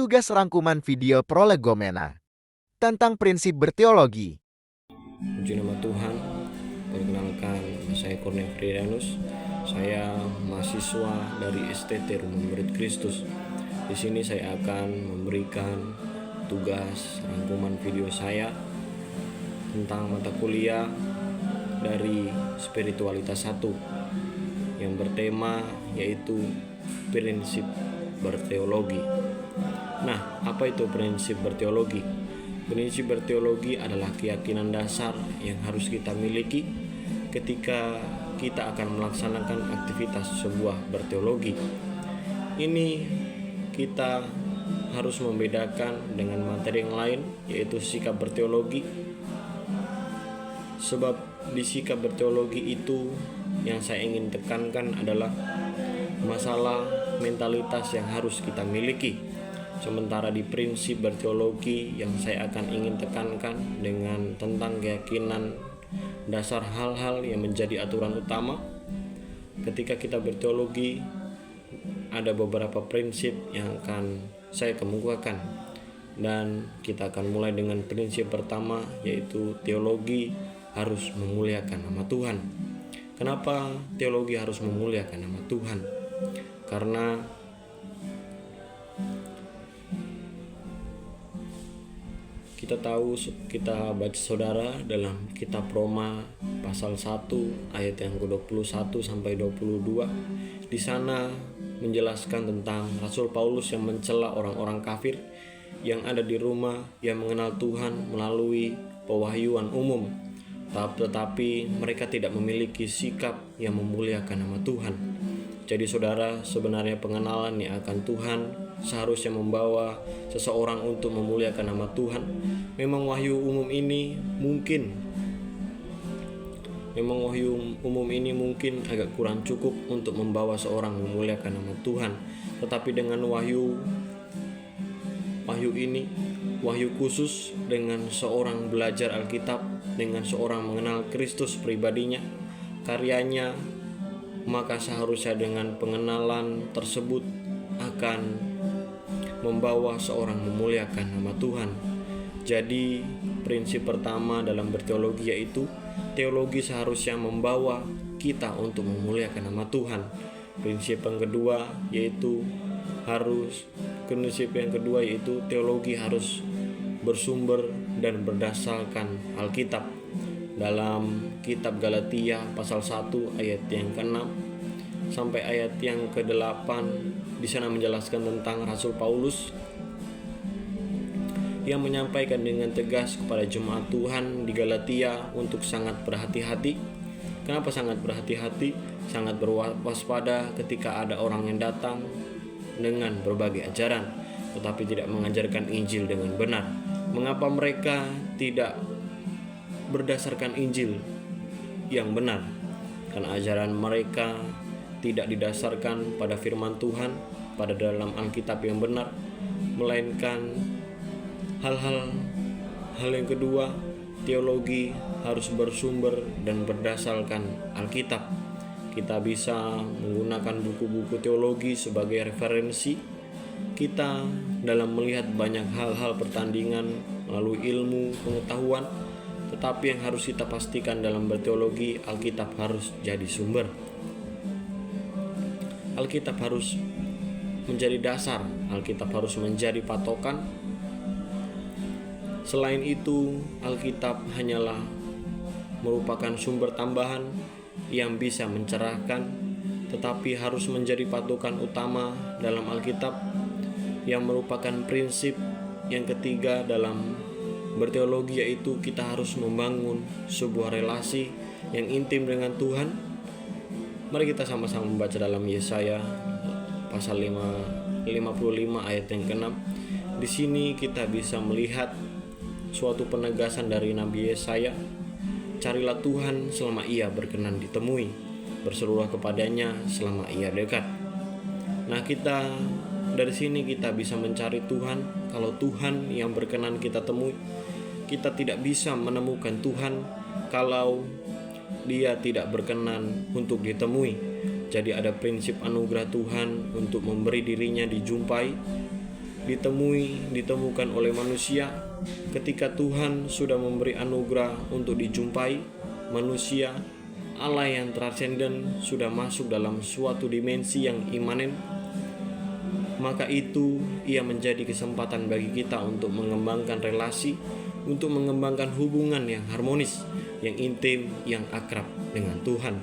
Tugas rangkuman video prolegomena tentang prinsip berteologi. Puji nama Tuhan. Perkenalkan, saya Kurnia Fridanus. Saya mahasiswa dari STT Rumah Murid Kristus. Di sini saya akan memberikan tugas rangkuman video saya tentang mata kuliah dari Spiritualitas 1 yang bertema yaitu prinsip berteologi. Nah, apa itu prinsip berteologi? Prinsip berteologi adalah keyakinan dasar yang harus kita miliki ketika kita akan melaksanakan aktivitas sebuah berteologi. Ini kita harus membedakan dengan materi yang lain, yaitu sikap berteologi. Sebab di sikap berteologi itu yang saya ingin tekankan adalah masalah mentalitas yang harus kita miliki. Sementara di prinsip berteologi yang saya akan ingin tekankan dengan tentang keyakinan dasar hal-hal yang menjadi aturan utama. Ketika kita berteologi, ada beberapa prinsip yang akan saya kemukakan. Dan kita akan mulai dengan prinsip pertama, yaitu teologi harus memuliakan nama Tuhan. Kenapa teologi harus memuliakan nama Tuhan? Karena kita tahu, kita baca saudara dalam kitab Roma pasal 1 ayat yang ke-21 sampai 22. Di sana menjelaskan tentang Rasul Paulus yang mencela orang-orang kafir yang ada di Roma yang mengenal Tuhan melalui pewahyuan umum, tetapi mereka tidak memiliki sikap yang memuliakan nama Tuhan. Jadi saudara, sebenarnya pengenalan yang akan Tuhan seharusnya membawa seseorang untuk memuliakan nama Tuhan. Memang wahyu umum ini mungkin agak kurang cukup untuk membawa seorang memuliakan nama Tuhan. Tetapi dengan wahyu khusus, dengan seorang belajar Alkitab, dengan seorang mengenal Kristus pribadinya, karyanya, maka seharusnya dengan pengenalan tersebut akan membawa seorang memuliakan nama Tuhan. Jadi prinsip pertama dalam berteologi yaitu teologi seharusnya membawa kita untuk memuliakan nama Tuhan. Prinsip yang kedua yaitu teologi harus bersumber dan berdasarkan Alkitab. Dalam kitab Galatia pasal 1 ayat yang ke-6 sampai ayat yang ke-8, di sana menjelaskan tentang Rasul Paulus yang menyampaikan dengan tegas kepada jemaat Tuhan di Galatia untuk sangat berhati-hati. Kenapa sangat berhati-hati? Sangat berwaspada ketika ada orang yang datang dengan berbagai ajaran tetapi tidak mengajarkan Injil dengan benar. Mengapa mereka tidak berdasarkan Injil yang benar? Karena ajaran mereka tidak didasarkan pada firman Tuhan, pada dalam Alkitab yang benar, melainkan hal yang kedua, teologi harus bersumber dan berdasarkan Alkitab. Kita bisa menggunakan buku-buku teologi sebagai referensi kita dalam melihat banyak hal-hal pertandingan melalui ilmu pengetahuan. Tetapi yang harus kita pastikan dalam berteologi, Alkitab harus jadi sumber. Alkitab harus menjadi dasar, Alkitab harus menjadi patokan. Selain itu, Alkitab hanyalah merupakan sumber tambahan yang bisa mencerahkan, tetapi harus menjadi patokan utama dalam Alkitab, yang merupakan prinsip yang ketiga dalam berteologi, yaitu kita harus membangun sebuah relasi yang intim dengan Tuhan. Mari kita sama-sama membaca dalam Yesaya pasal 55 ayat yang ke-6. Di sini kita bisa melihat suatu penegasan dari Nabi Yesaya. Carilah Tuhan selama ia berkenan ditemui, berserulah kepadanya selama ia dekat. Nah, dari sini kita bisa mencari Tuhan. Kalau Tuhan yang berkenan kita temui, kita tidak bisa menemukan Tuhan kalau Dia tidak berkenan untuk ditemui. Jadi ada prinsip anugerah Tuhan untuk memberi dirinya dijumpai ditemukan oleh manusia. Ketika Tuhan sudah memberi anugerah untuk dijumpai, manusia, Allah yang transenden sudah masuk dalam suatu dimensi yang imanen, maka itu ia menjadi kesempatan bagi kita untuk mengembangkan relasi, untuk mengembangkan hubungan yang harmonis, yang intim, yang akrab dengan Tuhan.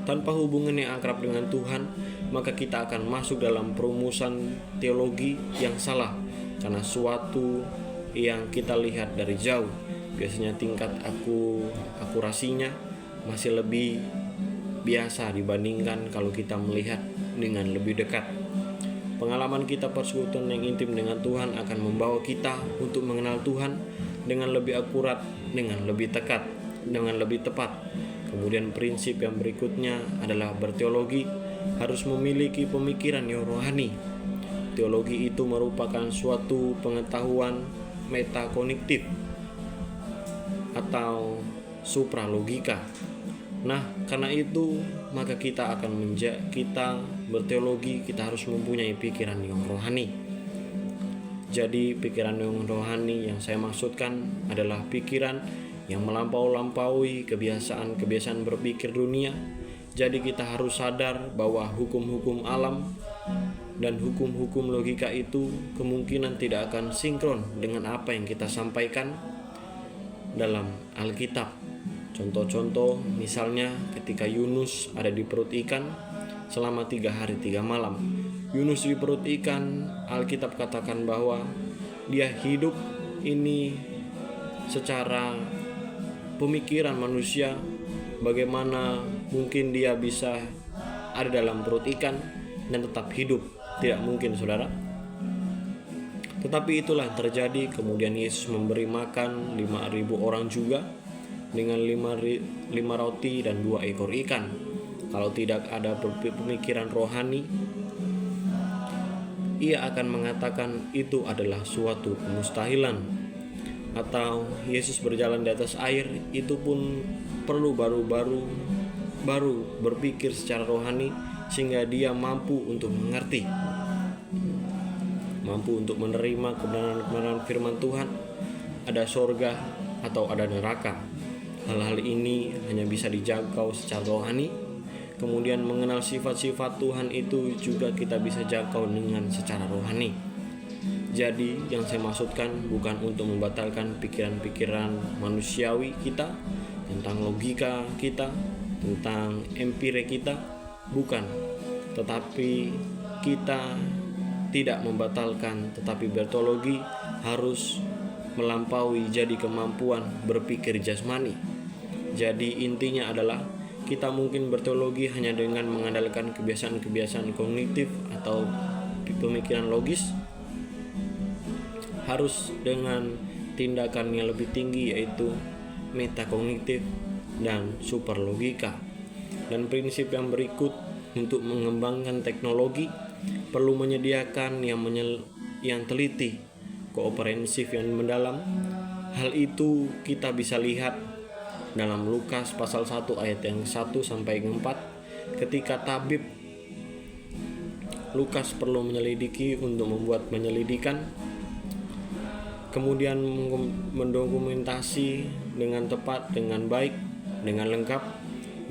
Tanpa hubungan yang akrab dengan Tuhan, maka kita akan masuk dalam perumusan teologi yang salah, karena suatu yang kita lihat dari jauh. Biasanya tingkat akurasinya masih lebih biasa dibandingkan kalau kita melihat dengan lebih dekat. Pengalaman kita persekutuan yang intim dengan Tuhan akan membawa kita untuk mengenal Tuhan dengan lebih akurat, dengan lebih dekat, dengan lebih tepat. Kemudian prinsip yang berikutnya adalah berteologi harus memiliki pemikiran yang rohani. Teologi itu merupakan suatu pengetahuan metakognitif atau supralogika. Nah, karena itu maka kita berteologi, kita harus mempunyai pikiran yang rohani. Jadi pikiran yang rohani yang saya maksudkan adalah pikiran yang melampaui kebiasaan berpikir dunia. Jadi kita harus sadar bahwa hukum-hukum alam dan hukum-hukum logika itu kemungkinan tidak akan sinkron dengan apa yang kita sampaikan dalam Alkitab. Contoh-contoh misalnya ketika Yunus ada di perut ikan selama 3 hari 3 malam. Yunus di perut ikan, Alkitab katakan bahwa dia hidup ini secara pemikiran manusia. Bagaimana mungkin dia bisa ada dalam perut ikan dan tetap hidup? Tidak mungkin, saudara. Tetapi itulah yang terjadi. Kemudian Yesus memberi makan 5.000 orang juga dengan 5 roti dan 2 ekor ikan. Kalau tidak ada pemikiran rohani, ia akan mengatakan itu adalah suatu kemustahilan. Atau Yesus berjalan di atas air, itu pun perlu baru berpikir secara rohani sehingga dia mampu untuk mengerti, mampu untuk menerima kebenaran firman Tuhan. Ada sorga atau ada neraka. Hal-hal ini hanya bisa dijangkau secara rohani. Kemudian mengenal sifat-sifat Tuhan itu juga kita bisa jangkau dengan secara rohani. Jadi yang saya maksudkan bukan untuk membatalkan pikiran-pikiran manusiawi kita, tentang logika kita, tentang empire kita, bukan. Tetapi kita tidak membatalkan, tetapi berteologi harus melampaui jadi kemampuan berpikir jasmani. Jadi intinya adalah kita mungkin berteologi hanya dengan mengandalkan kebiasaan-kebiasaan kognitif atau pemikiran logis, harus dengan tindakan yang lebih tinggi yaitu metakognitif dan superlogika. Dan prinsip yang berikut untuk mengembangkan teknologi perlu menyediakan yang teliti, komprehensif yang mendalam. Hal itu kita bisa lihat dalam Lukas pasal 1 ayat yang 1 sampai 4 ketika tabib Lukas perlu menyelidiki untuk membuat penyelidikan, kemudian mendokumentasi dengan tepat, dengan baik, dengan lengkap,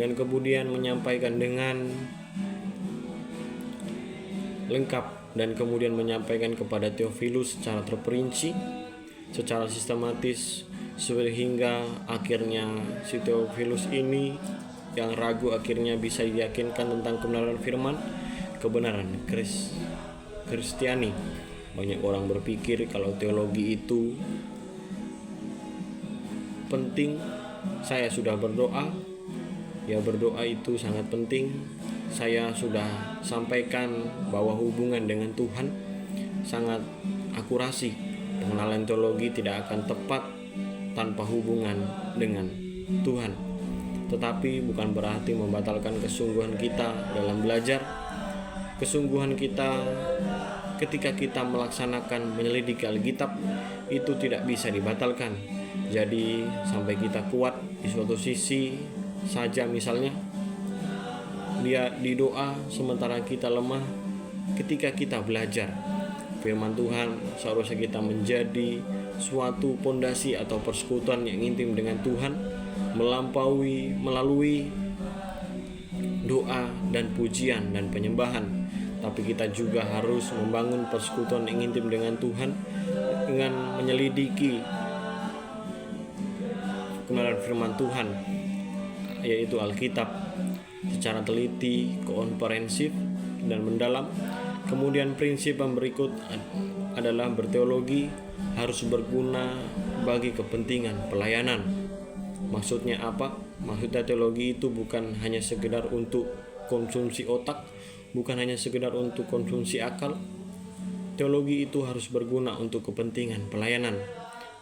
dan kemudian menyampaikan dengan lengkap, dan kemudian menyampaikan kepada Theophilus secara terperinci, secara sistematis, sehingga akhirnya si Theophilus ini yang ragu akhirnya bisa diyakinkan tentang kebenaran firman, kebenaran Kristiani. Banyak orang berpikir kalau teologi itu penting. Saya sudah berdoa, ya berdoa itu sangat penting. Saya sudah sampaikan bahwa hubungan dengan Tuhan sangat akurasi. Pengenalan teologi tidak akan tepat tanpa hubungan dengan Tuhan. Tetapi bukan berarti membatalkan kesungguhan kita dalam belajar. Kesungguhan kita ketika kita melaksanakan menyelidiki Alkitab itu tidak bisa dibatalkan. Jadi sampai kita kuat di suatu sisi saja, misalnya dia di doa sementara kita lemah ketika kita belajar firman Tuhan, seharusnya kita menjadi suatu pondasi atau persekutuan yang intim dengan Tuhan melalui doa dan pujian dan penyembahan. Tapi kita juga harus membangun persekutuan yang intim dengan Tuhan dengan menyelidiki kebenaran firman Tuhan, yaitu Alkitab, secara teliti, komprehensif, dan mendalam. Kemudian prinsip yang berikut adalah berteologi harus berguna bagi kepentingan pelayanan. Maksudnya apa? Maksudnya teologi itu bukan hanya sekedar untuk konsumsi otak, bukan hanya sekedar untuk konsumsi akal. Teologi itu harus berguna untuk kepentingan pelayanan.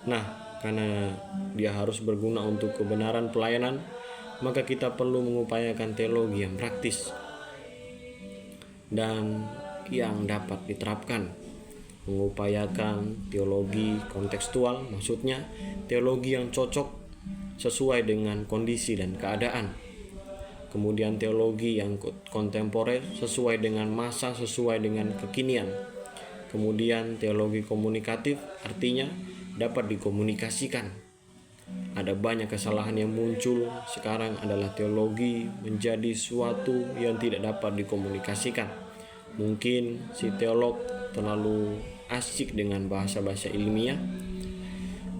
Nah, karena dia harus berguna untuk kebenaran pelayanan, maka kita perlu mengupayakan teologi yang praktis dan yang dapat diterapkan. Mengupayakan teologi kontekstual, maksudnya teologi yang cocok sesuai dengan kondisi dan keadaan. Kemudian teologi yang kontemporer, sesuai dengan masa, sesuai dengan kekinian. Kemudian teologi komunikatif, artinya dapat dikomunikasikan. Ada banyak kesalahan yang muncul sekarang adalah teologi menjadi suatu yang tidak dapat dikomunikasikan. Mungkin si teolog terlalu asyik dengan bahasa-bahasa ilmiah,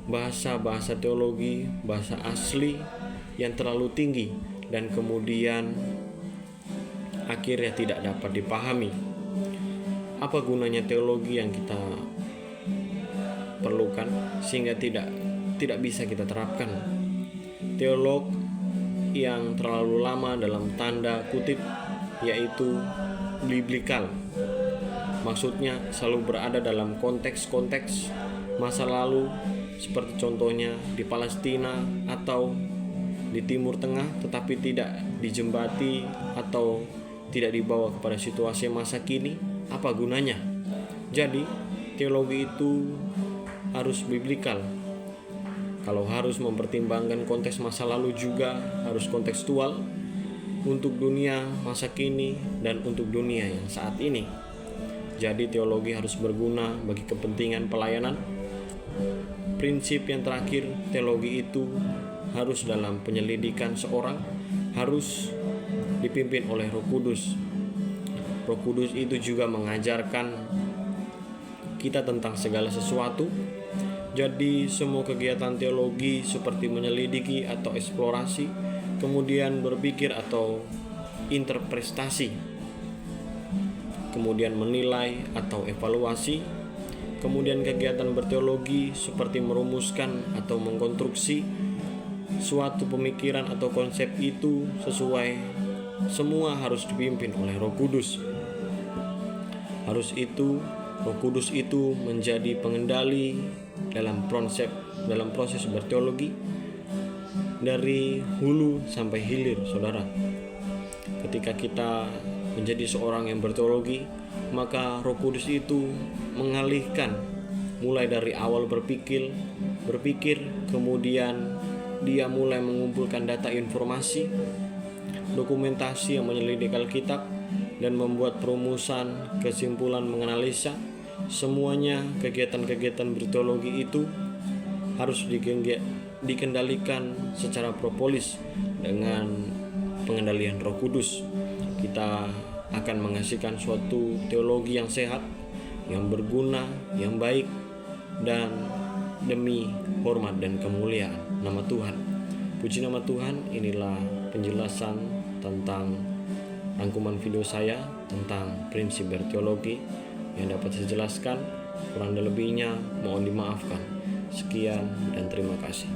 bahasa-bahasa teologi, bahasa asli yang terlalu tinggi, dan kemudian akhirnya tidak dapat dipahami. Apa gunanya teologi yang kita perlukan sehingga tidak bisa kita terapkan? Teolog yang terlalu lama dalam tanda kutip, yaitu biblikal, maksudnya selalu berada dalam konteks-konteks masa lalu, seperti contohnya di Palestina atau di Timur Tengah, tetapi tidak dijembati atau tidak dibawa kepada situasi masa kini. Apa gunanya? Jadi teologi itu harus biblikal. Kalau harus mempertimbangkan konteks masa lalu, juga harus kontekstual untuk dunia masa kini dan untuk dunia yang saat ini. Jadi teologi harus berguna bagi kepentingan pelayanan. Prinsip yang terakhir, teologi itu harus dalam penyelidikan seorang, harus dipimpin oleh Roh Kudus. Roh Kudus itu juga mengajarkan kita tentang segala sesuatu. Jadi semua kegiatan teologi seperti menyelidiki atau eksplorasi, kemudian berpikir atau interpretasi, kemudian menilai atau evaluasi, kemudian kegiatan berteologi seperti merumuskan atau mengkonstruksi suatu pemikiran atau konsep itu sesuai, semua harus dipimpin oleh Roh Kudus. Roh Kudus itu menjadi pengendali dalam proses berteologi dari hulu sampai hilir, saudara. Ketika kita menjadi seorang yang berteologi, maka Roh Kudus itu mengalihkan mulai dari awal berpikir, kemudian dia mulai mengumpulkan data informasi, dokumentasi yang menyelidik Alkitab, dan membuat perumusan, kesimpulan, menganalisa. Semuanya kegiatan-kegiatan berteologi itu harus dikendalikan secara propolis dengan pengendalian Roh Kudus. Kita akan menghasilkan suatu teologi yang sehat, yang berguna, yang baik, dan demi hormat dan kemuliaan nama Tuhan. Puji nama Tuhan. Inilah penjelasan tentang rangkuman video saya tentang prinsip berteologi yang dapat saya jelaskan. Kurang dan lebihnya mohon dimaafkan. Sekian dan terima kasih.